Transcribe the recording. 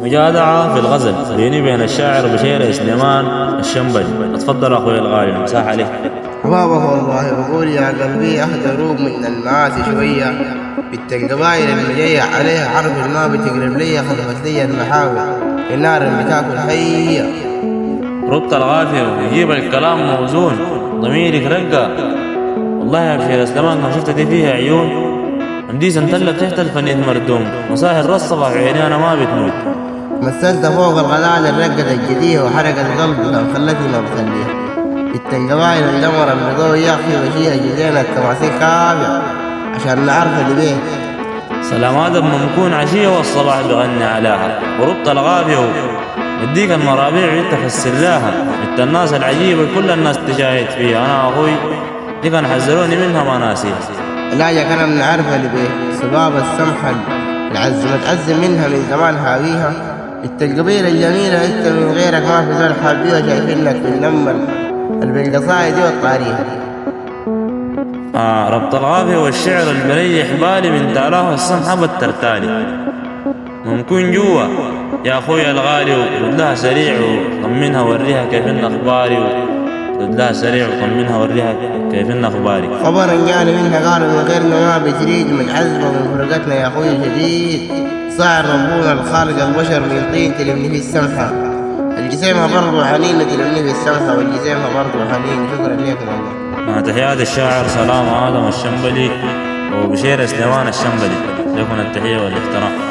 مجادعة في الغزل بيني بين الشاعر بشير سليمان الشنبلي. اتفضل اخوي الغالي، مساح عليك. حبابه والله بقول يا قلبي أهدى روب من المعاصي شوية. بنت القبايل المجيع عليها حرف ما بتقرب لي خلفت لي المحاور النار اللي بتاكل حية. ربط الغافية ويجيب الكلام موزون، ضميرك رقة. والله يا بشير سليمان ما شفت دي فيها عيون. عندي سنتلة تحت الفنيد مردوم، مساهر رصفة في عيني انا ما بتموت. مثلت فوق الغلال الرقة الجدية وحرقت قلبي خلتني ما بخليها. بنت القبايل الدمر الرضوي يا أخي وشيها جزينا التماسيك كافية عشان نعرف اللي بيه. سلامات بممكون عشية والصباح بغني عليها، وربط الغافية وديك المرابيع وانت فسلاها. انت الناس العجيبة كل الناس تشاهد فيها. انا اخوي دي كان حذروني منها ما ناسيها. لا يا كلام نعرفها اللي بيه صباب السمحة العز متعز منها من زمان هاويها. انت القبيلة الجميلة انت من غيرك ما في زول حابيها شايفينك في النمل البالقصايد والطاريها. ربط الغافية والشعر البريح بالي من تالاه السمحة بالترتالي. ممكن جوا يا اخوي الغالي ورد لها سريع وطمنها وريها كيف ان اخباري. ورد لها سريع وطمنها وريها كيف ان اخباري. خبر جاني منها قالوا من غيرنا ما بتريد متعذبة من فرقتنا يا اخوي شديد. صار ربنا الخالق البشر من طين تلمني في السمحة الجسيمها برضو حنين تلمني في السمحة والجسيمها برضو حنين. شكرا لكم والله. مع تحيات الشاعر سلام آدم الشنبلي وبشير سليمان الشنبلي، لكم التحية والاحترام.